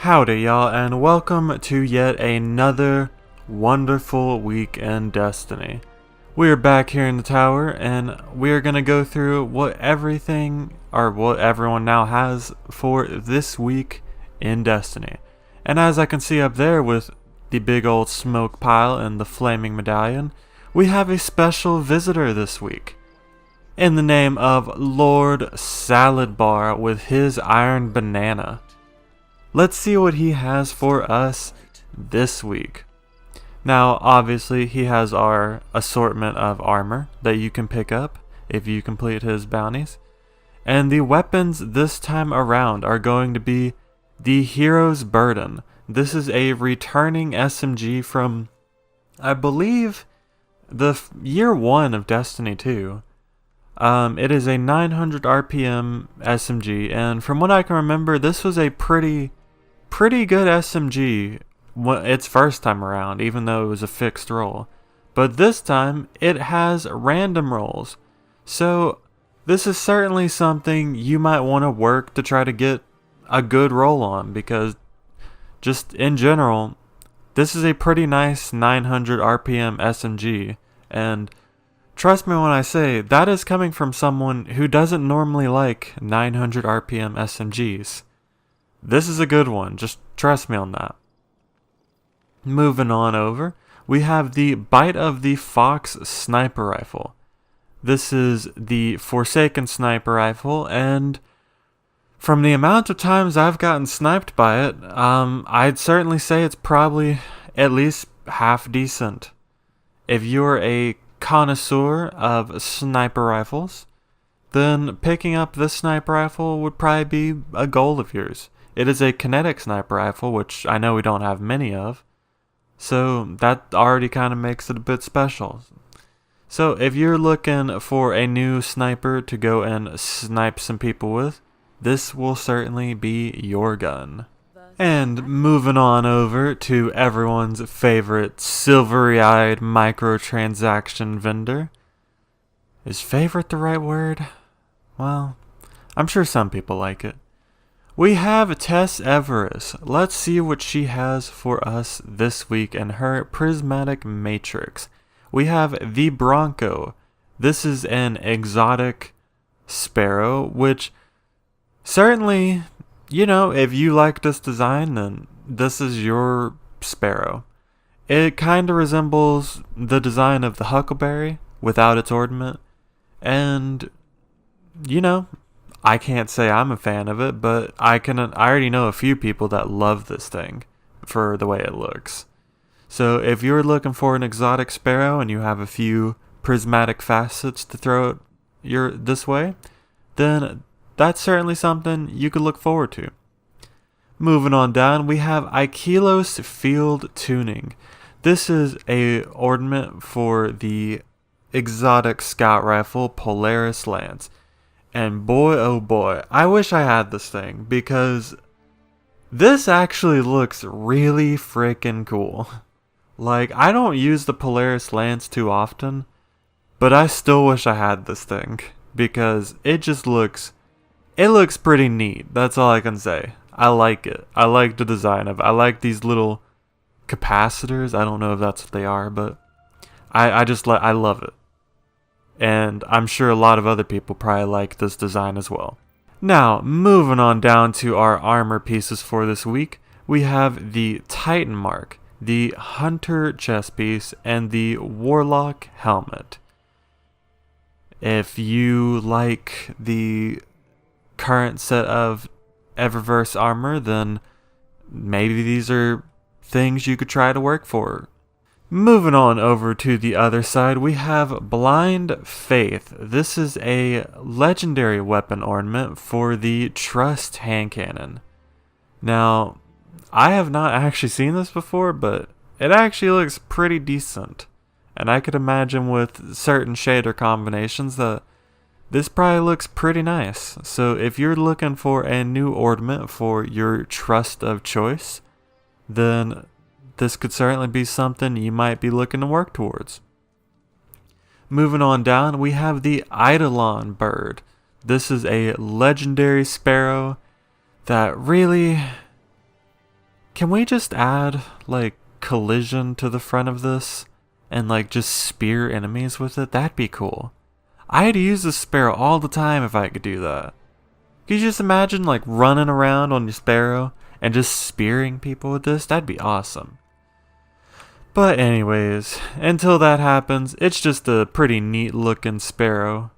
Howdy y'all, and welcome to yet another wonderful week in Destiny. We are back here in the tower, and we are going to go through what everyone now has for this week in Destiny. And as I can see up there with the big old smoke pile and the flaming medallion, we have a special visitor this week. In the name of Lord Salad Bar with his iron banana. Let's see what he has for us this week. Now, obviously, he has our assortment of armor that you can pick up if you complete his bounties. And the weapons this time around are going to be the Hero's Burden. This is a returning SMG from, I believe, the year 1 of Destiny 2. It is a 900 RPM SMG, and from what I can remember, this was a pretty good SMG its first time around, even though it was a fixed roll. But this time, it has random rolls. So, this is certainly something you might want to work to try to get a good roll on, because just in general, this is a pretty nice 900 RPM SMG, and trust me when I say, that is coming from someone who doesn't normally like 900 RPM SMGs. This is a good one, just trust me on that. Moving on over, we have the Bite of the Fox Sniper Rifle. This is the Forsaken Sniper Rifle, and from the amount of times I've gotten sniped by it, I'd certainly say it's probably at least half decent. If you're a connoisseur of sniper rifles, then picking up this sniper rifle would probably be a goal of yours. It is a kinetic sniper rifle, which I know we don't have many of, so that already kind of makes it a bit special. So if you're looking for a new sniper to go and snipe some people with, this will certainly be your gun. And moving on over to everyone's favorite silvery-eyed microtransaction vendor. Is favorite the right word? Well, I'm sure some people like it. We have Tess Everest. Let's see what she has for us this week in her prismatic matrix. We have the Bronco. This is an exotic sparrow, which certainly, if you like this design, then this is your sparrow. It kind of resembles the design of the huckleberry without its ornament. And, I can't say I'm a fan of it, but I already know a few people that love this thing for the way it looks. So if you're looking for an exotic sparrow and you have a few prismatic facets to throw this way, then that's certainly something you could look forward to. Moving on down, we have Aikilos Field Tuning. This is a ornament for the exotic scout rifle Polaris Lance. And boy, oh boy, I wish I had this thing, because this actually looks really freaking cool. Like, I don't use the Polaris Lance too often, but I still wish I had this thing, because it looks pretty neat. That's all I can say. I like it. I like the design of it. I like these little capacitors. I don't know if that's what they are, but I love it. And I'm sure a lot of other people probably like this design as well. Now, moving on down to our armor pieces for this week, we have the Titan Mark, the Hunter chest piece, and the Warlock helmet. If you like the current set of Eververse armor, then maybe these are things you could try to work for. Moving on over to the other side, we have Blind Faith. This is a legendary weapon ornament for the Trust hand cannon. Now, I have not actually seen this before, but it actually looks pretty decent. And I could imagine with certain shader combinations that this probably looks pretty nice. So if you're looking for a new ornament for your Trust of choice, then this could certainly be something you might be looking to work towards. Moving on down, we have the Eidolon bird. This is a legendary sparrow that really Can we just add, like, collision to the front of this? And, like, just spear enemies with it? That'd be cool. I'd use the Sparrow all the time if I could do that. Could you just imagine, like, running around on your Sparrow and just spearing people with this? That'd be awesome. But anyways, until that happens, it's just a pretty neat looking Sparrow.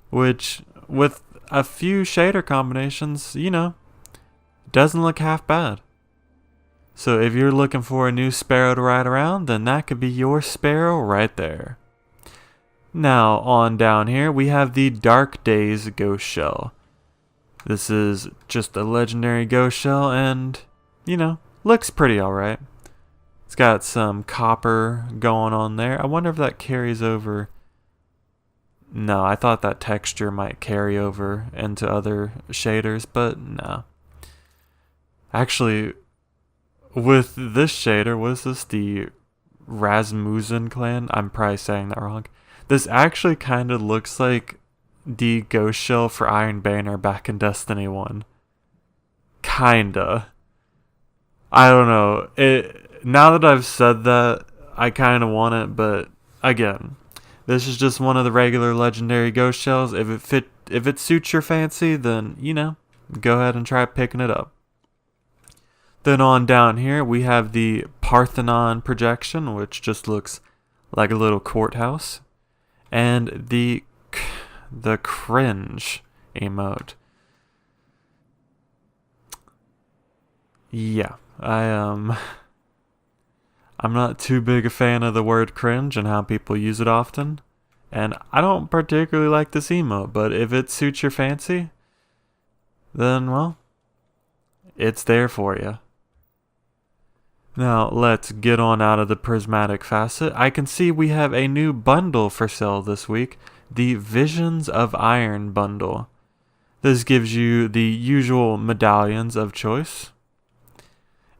Which, with a few shader combinations, doesn't look half bad. So if you're looking for a new Sparrow to ride around, then that could be your Sparrow right there. Now, on down here, we have the Dark Days Ghost Shell. This is just a legendary ghost shell and, looks pretty alright. It's got some copper going on there. I wonder if that carries over. No, I thought that texture might carry over into other shaders, but no. Actually, with this shader, what is this? The Rasmussen clan? I'm probably saying that wrong. This actually kind of looks like the ghost shell for Iron Banner back in Destiny 1. Kinda. I don't know. Now that I've said that, I kind of want it, but again, this is just one of the regular legendary ghost shells. If it suits your fancy, then, go ahead and try picking it up. Then on down here, we have the Parthenon projection, which just looks like a little courthouse. And the cringe emote. Yeah, I'm not too big a fan of the word cringe and how people use it often. And I don't particularly like this emote, but if it suits your fancy, then, well, it's there for you. Now, let's get on out of the prismatic facet. I can see we have a new bundle for sale this week, the Visions of Iron bundle. This gives you the usual medallions of choice,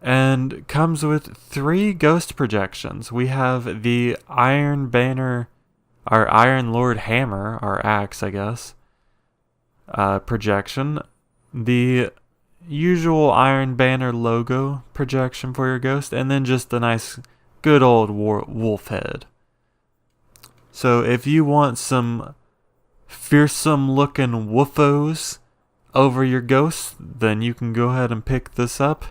and comes with 3 ghost projections. We have the Iron Banner, our Iron Lord Hammer, our axe, I guess, projection. The usual Iron Banner logo projection for your ghost, and then just a nice, good old wolf head. So if you want some fearsome looking woofos over your ghost, then you can go ahead and pick this up.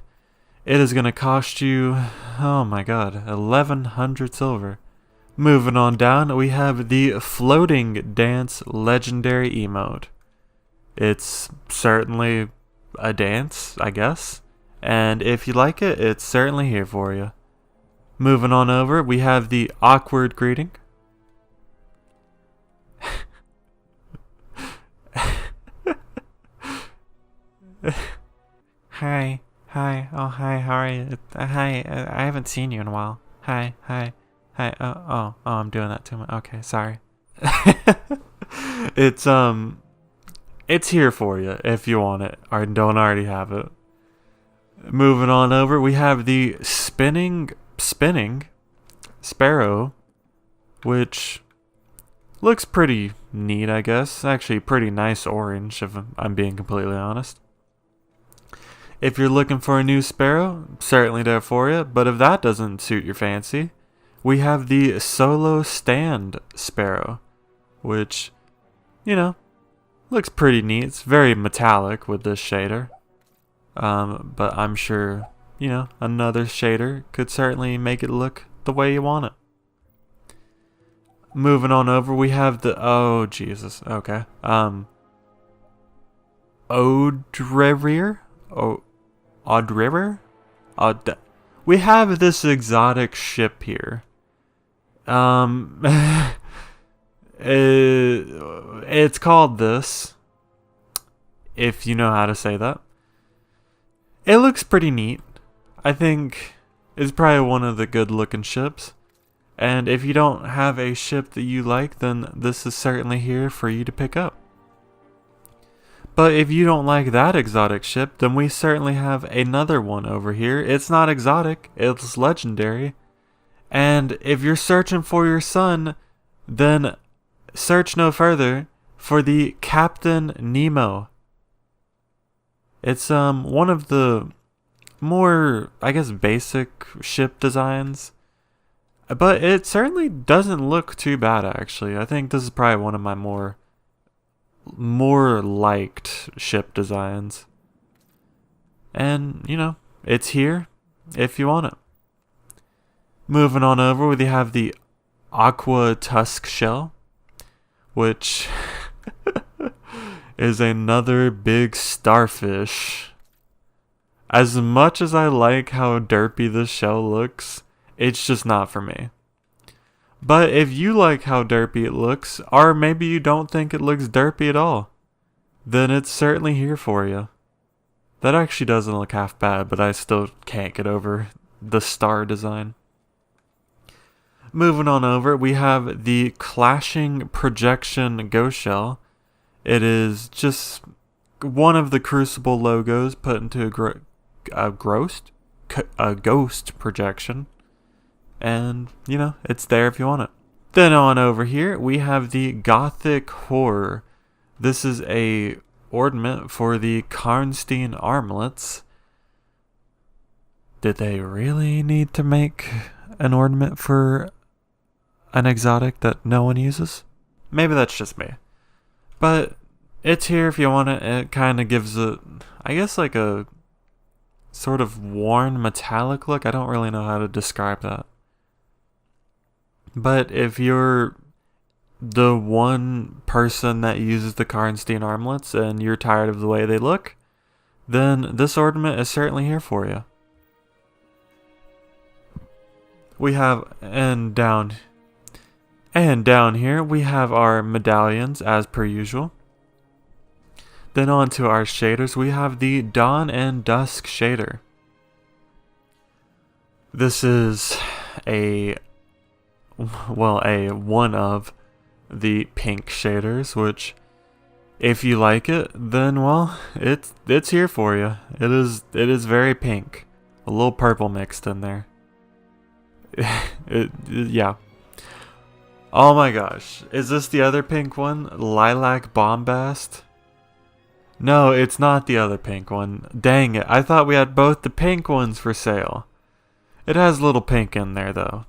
It is going to cost you, oh my god, 1,100 silver. Moving on down, we have the Floating Dance Legendary emote. It's certainly a dance, I guess. And if you like it, it's certainly here for you. Moving on over, we have the Awkward Greeting. Hi, oh hi, how are you? Hi, I haven't seen you in a while. Hi, oh, I'm doing that too much. Okay, sorry. It's here for you if you want it or don't already have it. Moving on over, we have the spinning Sparrow, which looks pretty neat, I guess. Actually, pretty nice orange, if I'm being completely honest. If you're looking for a new Sparrow, certainly there for you. But if that doesn't suit your fancy, we have the Solo Stand Sparrow, which, looks pretty neat. It's very metallic with this shader. But I'm sure, another shader could certainly make it look the way you want it. Moving on over, we have the, oh Jesus, okay. Odrerir? Odrerir? We have this exotic ship here. It's called this, if you know how to say that. It looks pretty neat. I think it's probably one of the good looking ships. And if you don't have a ship that you like, then this is certainly here for you to pick up. But if you don't like that exotic ship, then we certainly have another one over here. It's not exotic, it's legendary. And if you're searching for your son, then search no further for the Captain Nemo. It's one of the more, I guess, basic ship designs. But it certainly doesn't look too bad, actually. I think this is probably one of my more liked ship designs. And, it's here if you want it. Moving on over, we have the Aqua Tusk Shell, which is another big starfish. As much as I like how derpy this shell looks, it's just not for me. But if you like how derpy it looks, or maybe you don't think it looks derpy at all, then it's certainly here for you. That actually doesn't look half bad, but I still can't get over the star design. Moving on over, we have the Clashing Projection Ghost Shell. It is just one of the Crucible logos put into a ghost projection. And, it's there if you want it. Then on over here, we have the Gothic Horror. This is a ornament for the Karnstein armlets. Did they really need to make an ornament for an exotic that no one uses? Maybe that's just me. But it's here if you want it. It kind of gives it, I guess, like a sort of worn metallic look. I don't really know how to describe that. But if you're the one person that uses the Karnstein armlets and you're tired of the way they look, then this ornament is certainly here for you. We have, and down here, we have our medallions as per usual. Then on to our shaders, we have the Dawn and Dusk shader. This is a one of the pink shaders, which, if you like it, then, well, it's here for you. It is very pink. A little purple mixed in there. Yeah. Oh my gosh. Is this the other pink one? Lilac Bombast? No, it's not the other pink one. Dang it. I thought we had both the pink ones for sale. It has a little pink in there, though.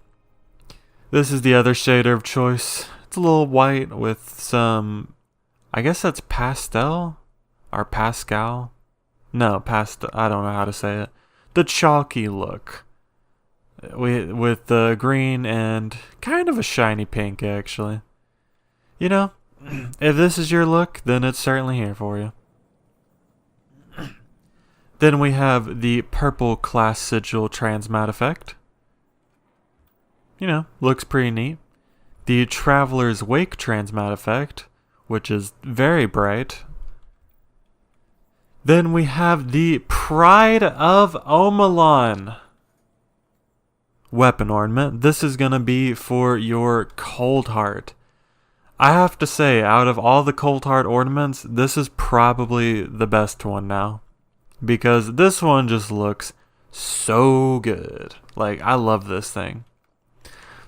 This is the other shader of choice. It's a little white with some, I guess that's pastel? Or Pascal? No, pastel. I don't know how to say it. The chalky look. With the green and kind of a shiny pink, actually. If this is your look, then it's certainly here for you. Then we have the Purple Class Sigil Transmat effect. Looks pretty neat. The Traveler's Wake Transmat effect, which is very bright. Then we have the Pride of Omelon weapon ornament. This is going to be for your Cold Heart. I have to say, out of all the Cold Heart ornaments, this is probably the best one now. Because this one just looks so good. Like, I love this thing.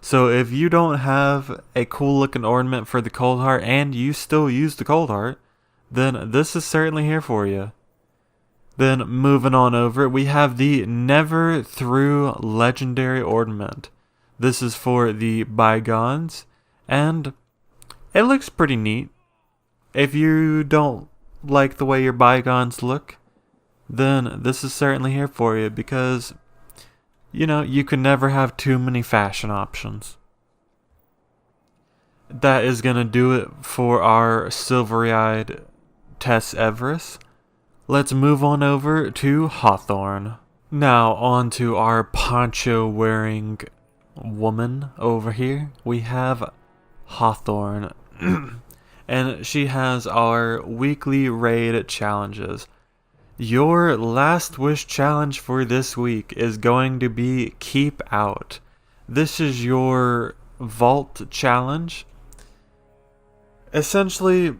So if you don't have a cool looking ornament for the Cold Heart and you still use the Cold Heart, then this is certainly here for you. Then moving on over, we have the Never Through Legendary Ornament. This is for the Bygones, and it looks pretty neat. If you don't like the way your Bygones look, then this is certainly here for you because, you can never have too many fashion options. That is going to do it for our silvery-eyed Tess Everest. Let's move on over to Hawthorne. Now on to our poncho-wearing woman over here. We have Hawthorne. And she has our weekly raid challenges. Your last wish challenge for this week is going to be Keep Out. This is your vault challenge. Essentially,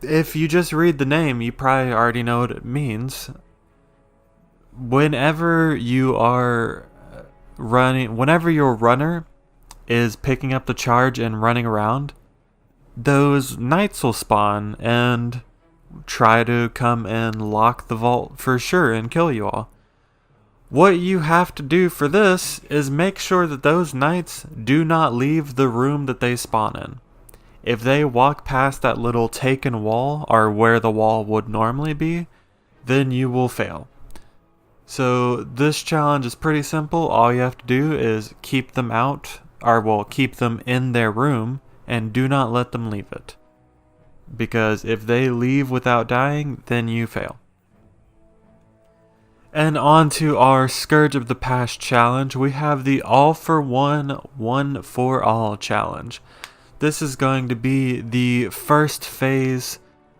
if you just read the name, you probably already know what it means. Whenever your runner is picking up the charge and running around, those knights will spawn and try to come and lock the vault for sure and kill you all. What you have to do for this is make sure that those knights do not leave the room that they spawn in. If they walk past that little taken wall, or where the wall would normally be, then you will fail. So this challenge is pretty simple. All you have to do is keep them out, or well, keep them in their room, and do not let them leave it. Because if they leave without dying, then you fail. And on to our Scourge of the Past challenge, we have the All for One, One for All challenge. This is going to be the first phase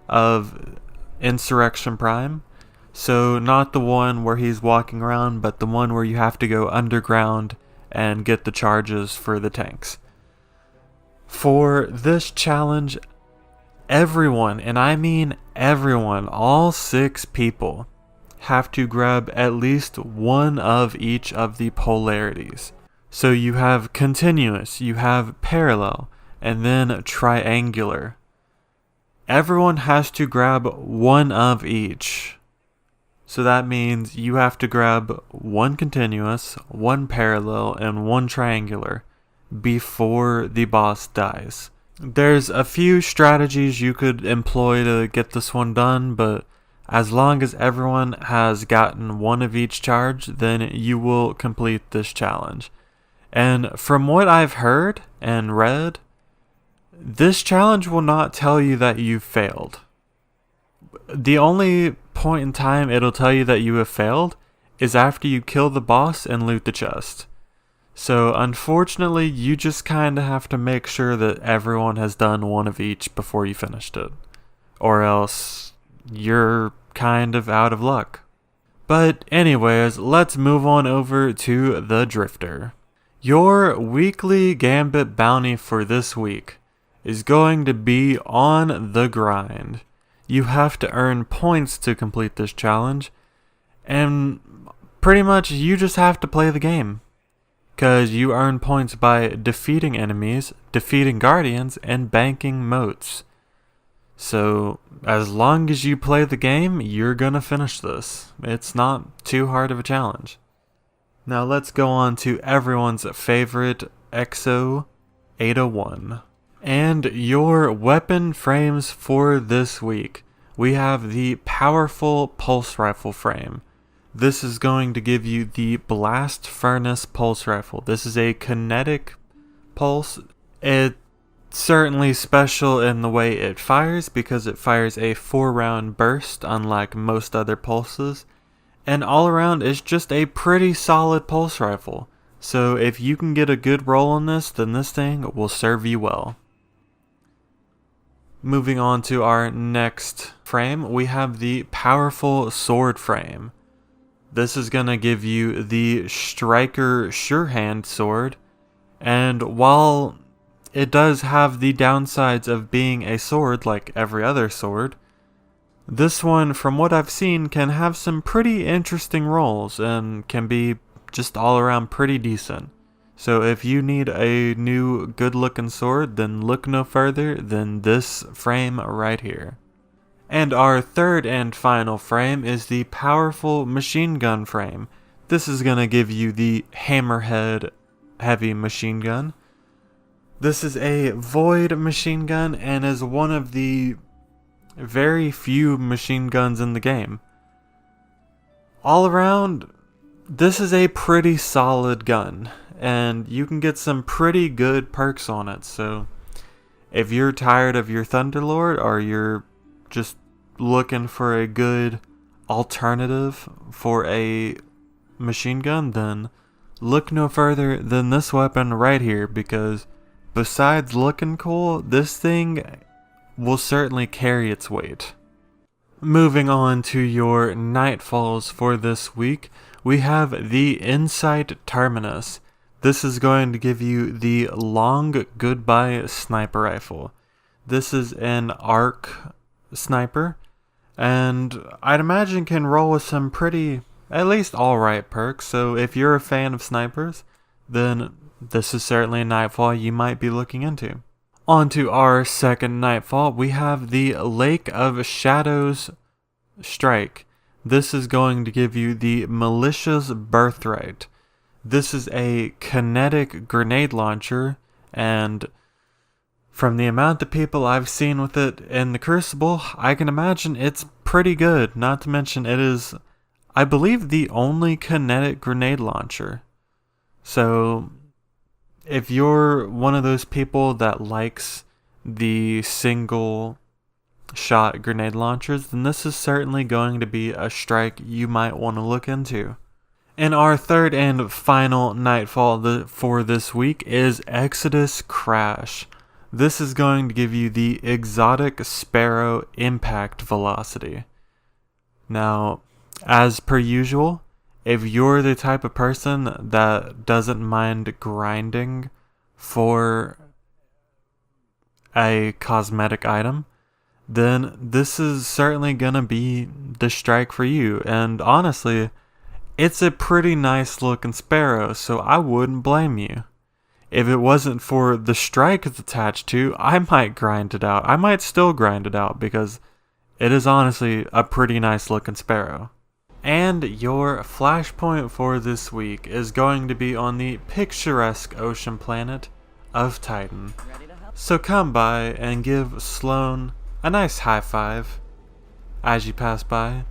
of Insurrection Prime. So not the one where he's walking around, but the one where you have to go underground and get the charges for the tanks. For this challenge, everyone, and I mean everyone, all 6 people, have to grab at least one of each of the polarities. So you have continuous, you have parallel, and then triangular. Everyone has to grab one of each. So that means you have to grab one continuous, one parallel, and one triangular before the boss dies. There's a few strategies you could employ to get this one done, but as long as everyone has gotten one of each charge, then you will complete this challenge. And from what I've heard and read, this challenge will not tell you that you failed. The only point in time it'll tell you that you have failed is after you kill the boss and loot the chest. So unfortunately, you just kind of have to make sure that everyone has done one of each before you finished it. Or else you're kind of out of luck. But anyways, let's move on over to the Drifter. Your weekly Gambit bounty for this week is going to be on the grind. You have to earn points to complete this challenge, and pretty much you just have to play the game. Because you earn points by defeating enemies, defeating guardians, and banking moats. So, as long as you play the game, you're gonna finish this. It's not too hard of a challenge. Now let's go on to everyone's favorite EXO 801. And your weapon frames for this week. We have the powerful pulse rifle frame. This is going to give you the Blast Furnace pulse rifle. This is a kinetic pulse. It's certainly special in the way it fires because it fires a 4-round burst unlike most other pulses. And all around it's just a pretty solid pulse rifle. So if you can get a good roll on this, then this thing will serve you well. Moving on to our next frame, we have the powerful sword frame. This is going to give you the Striker Surehand sword, and while it does have the downsides of being a sword like every other sword, this one, from what I've seen, can have some pretty interesting rolls and can be just all around pretty decent. So if you need a new good looking sword, then look no further than this frame right here. And our third and final frame is the powerful machine gun frame. This is going to give you the Hammerhead heavy machine gun. This is a void machine gun and is one of the very few machine guns in the game. All around, this is a pretty solid gun, and you can get some pretty good perks on it. So if you're tired of your Thunderlord, or you're just looking for a good alternative for a machine gun, then look no further than this weapon right here, because besides looking cool, this thing will certainly carry its weight. Moving on to your Nightfalls for this week, we have the Insight Terminus. This is going to give you the Long Goodbye Sniper Rifle. This is an arc sniper, and I'd imagine can roll with some pretty, at least alright perks, so if you're a fan of snipers, then this is certainly a Nightfall you might be looking into. On to our second Nightfall, we have the Lake of Shadows Strike. this is going to give you the Malicious Birthright. This is a kinetic grenade launcher, and from the amount of people I've seen with it in the Crucible, I can imagine it's pretty good. Not to mention it is, I believe, the only kinetic grenade launcher. So if you're one of those people that likes the single shot grenade launchers, then this is certainly going to be a strike you might want to look into. And our third and final nightfall for this week is Exodus Crash. This is going to give you the exotic Sparrow impact velocity. Now, as per usual, if you're the type of person that doesn't mind grinding for a cosmetic item, then this is certainly gonna be the strike for you. And honestly, it's a pretty nice looking Sparrow, so I wouldn't blame you. If it wasn't for the strike it's attached to, I might grind it out. I might still grind it out because it is honestly a pretty nice looking Sparrow. And your flashpoint for this week is going to be on the picturesque ocean planet of Titan. So come by and give Sloan a nice high five as you pass by,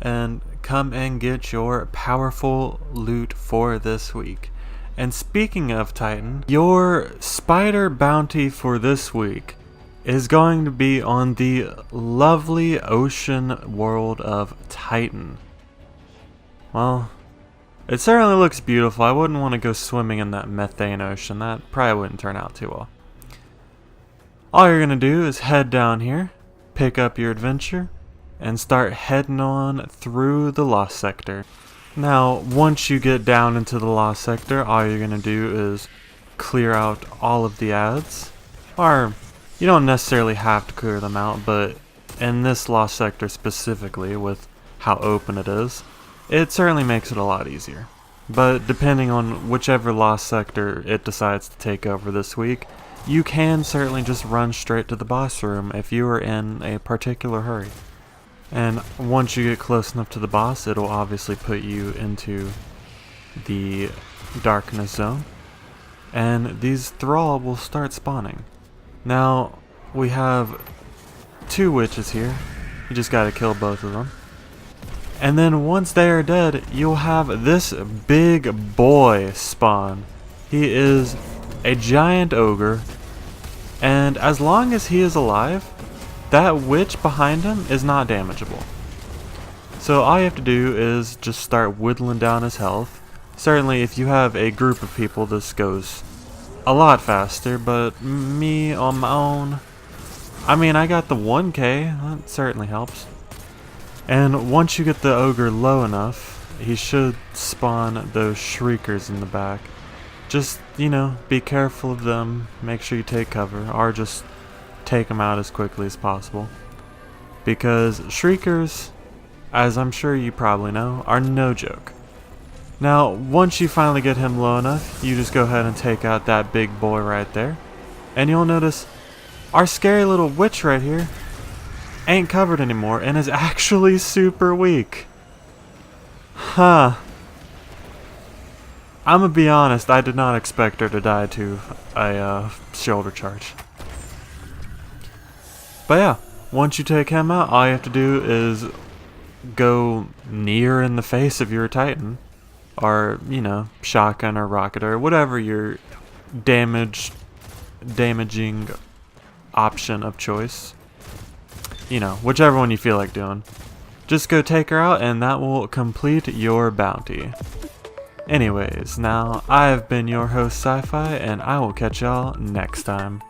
and come and get your powerful loot for this week. And speaking of Titan, your spider bounty for this week is going to be on the lovely ocean world of Titan. Well, it certainly looks beautiful. I wouldn't want to go swimming in that methane ocean. That probably wouldn't turn out too well. All you're going to do is head down here, pick up your adventure, and start heading on through the Lost Sector. Now, once you get down into the Lost Sector, all you're going to do is clear out all of the ads. Or, you don't necessarily have to clear them out, but in this Lost Sector specifically, with how open it is, it certainly makes it a lot easier. But depending on whichever Lost Sector it decides to take over this week, you can certainly just run straight to the boss room if you are in a particular hurry. And once you get close enough to the boss, it'll obviously put you into the darkness zone, and these thrall will start spawning. Now, we have 2 witches here. You just gotta kill both of them. And then once they are dead, you'll have this big boy spawn. He is a giant ogre, and as long as he is alive, that witch behind him is not damageable. So all you have to do is just start whittling down his health. Certainly if you have a group of people, this goes a lot faster, but me on my own, I mean, I got the 1k, that certainly helps. And once you get the ogre low enough, he should spawn those shriekers in the back. Just, you know, be careful of them, make sure you take cover, or just take them out as quickly as possible. Because shriekers, as I'm sure you probably know, are no joke. Now, once you finally get him low enough, you just go ahead and take out that big boy right there. And you'll notice our scary little witch right here ain't covered anymore and is actually super weak. Huh. I'm gonna be honest, I did not expect her to die to a shoulder charge. But yeah, once you take him out, all you have to do is go near in the face of your Titan, or, you know, shotgun or rocket or whatever your damaging option of choice. You know, whichever one you feel like doing. Just go take her out and that will complete your bounty. Anyways, now I've been your host Sci-Fi, and I will catch y'all next time.